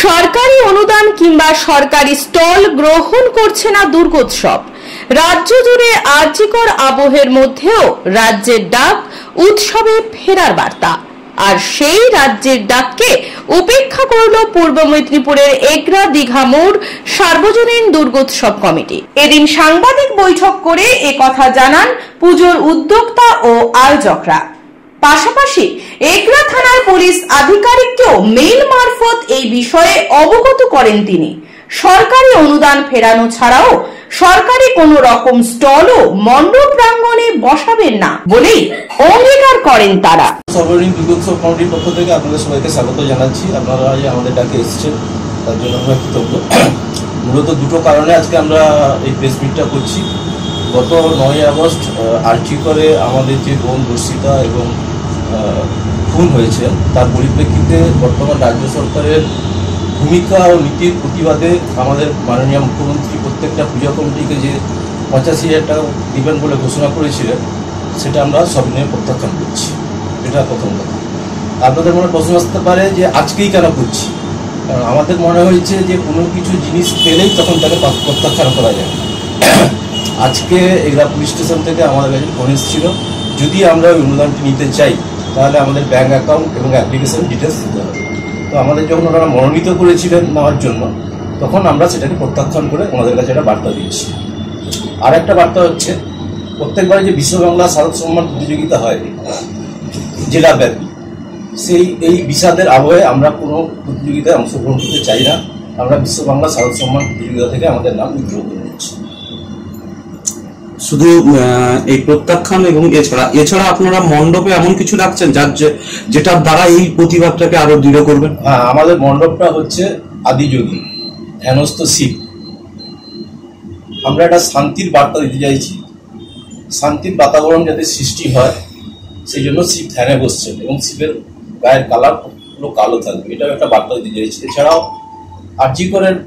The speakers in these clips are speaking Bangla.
সরকারি অনুদান কিংবা সরকারি স্টল গ্রহণ করছে না দুর্গোৎসব। রাজ্য জুড়ে আর্জিকর আবহের মধ্যেও রাজ্যের ডাক উৎসবে ফেরার বার্তা, আর সেই রাজ্যের ডাককে উপেক্ষা করল পূর্ব মেদিনীপুরের এগরা দীঘা মোড় সার্বজনীন দুর্গোৎসব কমিটি। এদিন সাংবাদিক বৈঠক করে একথা জানান পুজোর উদ্যোক্তা ও আয়োজকরা। পাশাপাশি এগরা থানার পুলিশ আধিকারিককেও মেইল মারফত এই বিষয়ে অবগত করেন তিনি। সরকারি অনুদান ফেরানো ছাড়াও সরকারি কোনো রকম স্টলও মণ্ডপ প্রাঙ্গণে বসাবেন না বলেই অঙ্গীকার করেন তারা। সর্বজনীন দুর্গোৎসব কমিটির পক্ষ থেকে আপনাদের সবাইকে স্বাগত জানাচ্ছি। আপনারা আজ আমাদের ডাকে এসেছেন, তার জন্য আমরা কৃতজ্ঞ। মূলত দুটো কারণে আজকে আমরা এই প্রেস মিটটা করছি। গত 9ই আগস্ট আর্জিকরে আমাদের যে বোন ধর্ষিতা এবং খুন হয়েছে, তার পরিপ্রেক্ষিতে বর্তমান রাজ্য সরকারের ভূমিকা ও নীতির প্রতিবাদে আমাদের মাননীয় মুখ্যমন্ত্রী প্রত্যেকটা পূজা কমিটিকে যে 85,000 টাকা দিবেন বলে ঘোষণা করেছিলেন, সেটা আমরা সব নিয়ে প্রত্যাখ্যান করছি। এটা প্রথম কথা। আপনাদের মনে প্রশ্ন আসতে পারে যে আজকেই কেন করছি, কারণ আমাদের মনে হয়েছে যে কোনো কিছু জিনিস পেলেই তখন তাকে প্রত্যাখ্যান করা যায়। আজকে এগরা পুলিশ স্টেশন থেকে আমাদের কাছে ফোন এসেছিল, যদি আমরা ওই অনুদানটি নিতে চাই তাহলে আমাদের ব্যাঙ্ক অ্যাকাউন্ট এবং অ্যাপ্লিকেশন ডিটেলস দিতে হবে। তো আমাদের যখন ওনারা মনোনীত করেছিলেন নেওয়ার জন্য, তখন আমরা সেটাকে প্রত্যাখ্যান করে ওনাদের কাছে একটা বার্তা দিয়েছি। আর একটা বার্তা হচ্ছে, প্রত্যেকবারে যে বিশ্ব বাংলা শারদ সম্মান প্রতিযোগিতা হয় জেলাব্যাপী, এই বিষাদের আবহে আমরা কোনো প্রতিযোগিতায় অংশগ্রহণ করতে চাই না। আমরা বিশ্ব বাংলা শারদ সম্মান প্রতিযোগিতা থেকে আমাদের নাম উজ্জ্বল করে নিচ্ছি। শুধু এই প্রত্যাখ্যান এবং এছাড়া আপনারা মণ্ডপে এমন কিছু রাখছেন যেটার দ্বারা এই প্রতিবাদটাকে আরো দৃঢ় করবেন? হ্যাঁ, আমাদের মণ্ডপটা হচ্ছে আদিযোগী ধ্যানস্থ শিব। আমরা একটা শান্তির বার্তা দিতে চাইছি, শান্তির বাতাবরণ যাতে সৃষ্টি হয়, সেই জন্য শিব ধ্যানে বসছেন এবং শিবের গায়ের কালার পুরো কালো থাকবে, এটাও একটা বার্তা দিতে চাইছি। এছাড়াও আর্জিকরের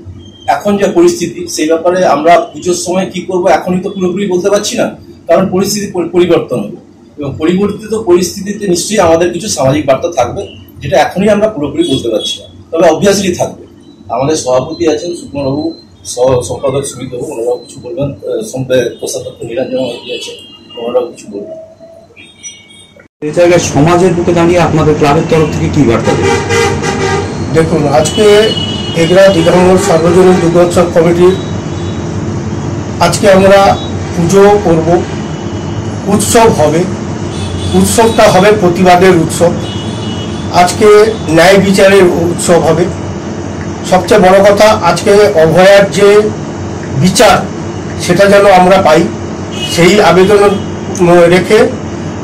এখন যে পরিস্থিতি, সেই ব্যাপারে আমরা পুজোর সময় কি করব এখনই তো পুরোপুরি বলতে পারছি না, কারণ পরিস্থিতি পরিবর্তন হবে এবং পরিবর্তিত পরিস্থিতিতে নিশ্চয়ই আমাদের কিছু সামাজিক বার্তা থাকবে, যেটা এখনই আমরা পুরোপুরি বলতে পারছি না, তবে অবভিয়াসলি থাকবে। আমাদের সভাপতি আছেন সুকুমারবাবু, সম্পাদক সুমিতবাবু, ওনারাও কিছু বলবেন, কোষাধ্যক্ষ নিরঞ্জন আছে, ওনারাও কিছু বলবেন। এই জায়গায় সমাজের বুকে দাঁড়িয়ে আপনাদের ক্লাবের তরফ থেকে কি বার্তা দেবেন? দেখুন, আজকে এগরা দীঘা মোড় সার্বজনীন দুর্গোৎসব কমিটির আজকে আমরা পুজো করব, উৎসব হবে, উৎসবটা হবে প্রতিবাদের উৎসব। আজকে ন্যায় বিচারের উৎসব হবে। সবচেয়ে বড় কথা, আজকে অভয়ার যে বিচার সেটা যেন আমরা পাই, সেই আবেদন রেখে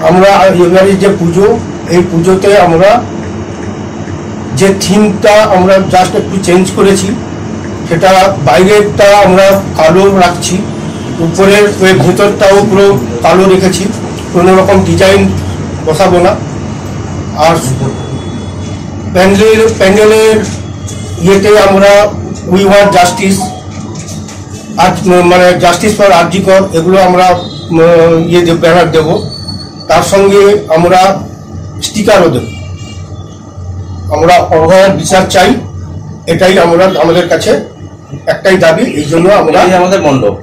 আমরা এবারের যে পুজো, এই পুজোতে আমরা যে থিমটা আমরা জাস্ট একটু চেঞ্জ করেছি, সেটা বাইরেরটা আমরা কালো রাখছি, উপরের ওই ভেতরটাও পুরো কালো রেখেছি, কোনো রকম ডিজাইন বসাবো না। আর প্যান্ডেলের ইয়েতে আমরা উই ওয়ান্ট জাস্টিস, মানে জাস্টিস ফর আরজিকর, এগুলো আমরা ব্যানার দেব। তার সঙ্গে আমরা স্টিকারও দেব। আমরা অভয়ার বিচার চাই, এটাই আমরা আমাদের কাছে একটাই দাবি, এই জন্য আমরা আমাদের মণ্ডপ।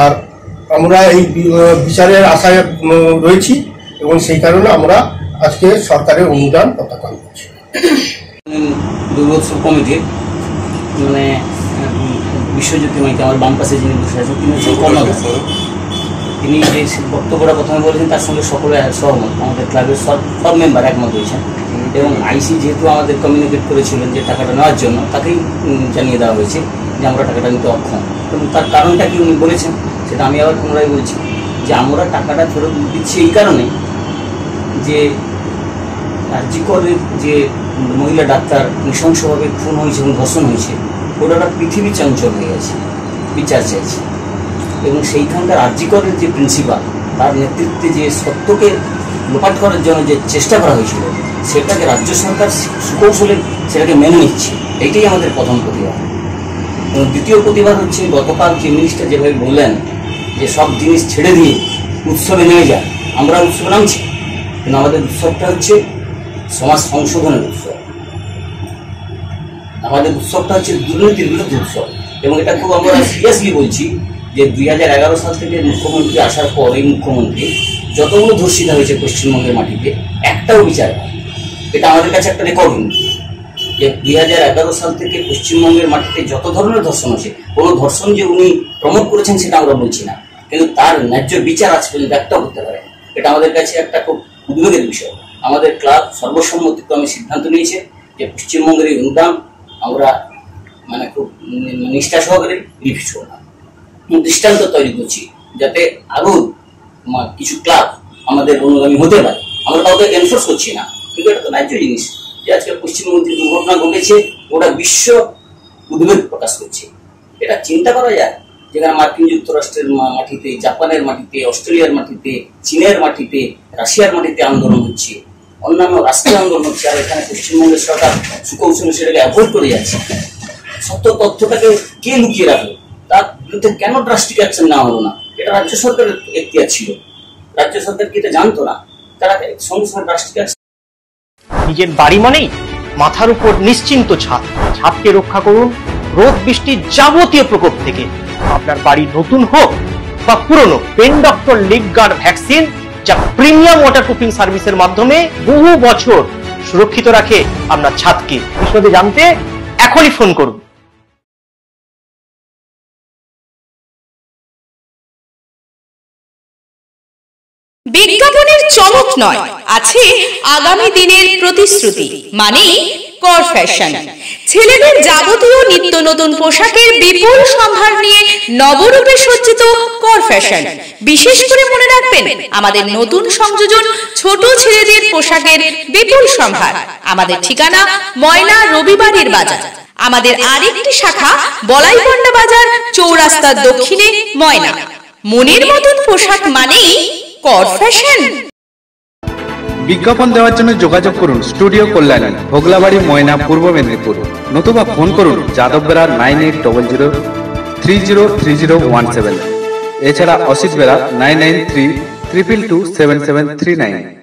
আর আমরা এই বিচারের আশায় রয়েছি এবং সেই কারণে আমরা আজকে সরকারের অনুদান প্রত্যাখ্যান করছি। দুর্গোৎসব কমিটির মানে বিশ্বজ্যোতি মাইকে আমার বাম পাশে যিনি বসে আছেন, তিনি হচ্ছেন কর্ণধার। তিনি যে বক্তব্যটা প্রথমে বলেছেন তার সঙ্গে সকলে সহমত, আমাদের ক্লাবের সব মেম্বার একমত হয়েছেন এবং আইসি যেহেতু আমাদের কমিউনিকেট করেছিলেন যে টাকাটা নেওয়ার জন্য, তাকেই জানিয়ে দেওয়া হয়েছে যে আমরা টাকাটা নিতে অক্ষম। এবং তার কারণটা কি উনি বলেছেন সেটা আমি আবার পুনরায় বলছি, যে আমরা টাকাটা ফেরত দিচ্ছি এই কারণে যে আরজিকরের যে মহিলা ডাক্তার নৃশংসভাবে খুন হয়েছে এবং ধর্ষণ হয়েছে, ওটা পৃথিবী চঞ্চল হয়ে গেছে, বিচার চাইছে। এবং সেইখানকার আরজিকরের যে প্রিন্সিপাল, তার নেতৃত্বে যে সত্যকে লোপাট করার জন্য যে চেষ্টা করা হয়েছিল, সেটাকে রাজ্য সরকার সুকৌশলে সেটাকে মেনে নিচ্ছে, এইটাই আমাদের প্রথম প্রতিবাদ। এবং দ্বিতীয় প্রতিবাদ হচ্ছে, গতকাল চিফ মিনিস্টার যেভাবে বললেন যে সব জিনিস ছেড়ে দিয়ে উৎসবে নেমে যায়, আমরা উৎসবে নামছি, কিন্তু আমাদের উৎসবটা হচ্ছে সমাজ সংশোধনের উৎসব। আমাদের উৎসবটা হচ্ছে দুর্নীতির বিরুদ্ধে উৎসব, এবং এটা খুব আমরা সিরিয়াসলি বলছি যে 2011 সাল থেকে মুখ্যমন্ত্রী আসার পর এই মুখ্যমন্ত্রী যতগুলো ধর্ষিতা হয়েছে পশ্চিমবঙ্গের মাটিতে একটাও বিচার হয়। এটা আমাদের কাছে একটা রেকর্ড যে 2011 সাল থেকে পশ্চিমবঙ্গের মাটিতে যত ধরনের ধর্ষণ হয়েছে, কোনো ধর্ষণ যে উনি প্রমোট করেছেন সেটা আমরা বলছি না, কিন্তু তার ন্যায্য বিচার আজ পর্যন্ত একটাও করতে পারে। এটা আমাদের কাছে একটা খুব উদ্বেগের বিষয়। আমাদের ক্লাব সর্বসম্মতিক্রমে সিদ্ধান্ত নিয়েছে যে পশ্চিমবঙ্গের এই অনুদান আমরা মানে খুব নিষ্ঠা সহকারে রিভিউ করলাম, দৃষ্টান্ত তৈরি করছি যাতে আরো কিছু ক্লাব আমাদের অনুগামী হতে পারে। আমরা কাউকে এনফোর্স করছি না, কিন্তু এটা তো ন্যায্য জিনিস যে আজকে পশ্চিমবঙ্গে দুর্ঘটনা ঘটেছে, গোটা বিশ্ব উদ্বেগ প্রকাশ করছে। এটা চিন্তা করা যায় যেখানে মার্কিন যুক্তরাষ্ট্রের মাটিতে, জাপানের মাটিতে, অস্ট্রেলিয়ার মাটিতে, চীনের মাটিতে, রাশিয়ার মাটিতে আন্দোলন হচ্ছে, অন্যান্য রাষ্ট্রীয় আন্দোলন হচ্ছে, আর এখানে পশ্চিমবঙ্গের সরকার সুকৌশলে সেটাকে অ্যাভয়েড করে যাচ্ছে। সত্য তথ্যটাকে কে লুকিয়ে রাখলো? তার বিরুদ্ধে কেন ড্রাস্টিক অ্যাকশন নেওয়া হলো না? এটা রাজ্য সরকারের এখতিয়ার ছিল। রাজ্য সরকার কি এটা জানতো না? তারা সঙ্গে সঙ্গে ড্রাস্টিক অ্যাকশন। নিজের বাড়ি মানেই মাথার উপর নিশ্চিন্ত ছাদ। ছাদকে রক্ষা করুন রোদ বৃষ্টির যাবতীয় প্রকোপ থেকে। আপনার বাড়ি নতুন হোক বা পুরনো, pen doctor leak guard vaccine, যা প্রিমিয়াম ওয়াটারপ্রুফিং সার্ভিসের মাধ্যমে বহু বছর সুরক্ষিত রাখে আপনার ছাদকে। বিশদে জানতে এখনই ফোন করুন। বিজ্ঞাপনের চমক নয়, আছে আগামী দিনের প্রতিশ্রুতি, মানে কর ফ্যাশন। ছেলেদের যাবতীয় নিত্য নতুন পোশাকের বিপুল সম্ভার নিয়ে নবরূপে সজ্জিত কর ফ্যাশন। বিশেষ করে মনে রাখবেন, আমাদের নতুন সংযোজন ছোট ছেলেদের পোশাকের বিপুল সম্ভার। আমাদের ঠিকানা ময়না রবিবারের বাজার। আমাদের আরেকটি শাখা বলাইপন্ডা বাজার, চৌরাস্তার দক্ষিণে ময়না। মনের মতন পোশাক মানেই কর ফ্যাশন। বিজ্ঞাপন দেওয়ার জন্য যোগাযোগ করুন স্টুডিও কল্যাণী, ভোগলাবাড়ি, ময়না, পূর্ব মেদিনীপুর। নতুবা ফোন করুন যাদব বেরা 9800303017। এছাড়া অসিত বেরা 9932227739।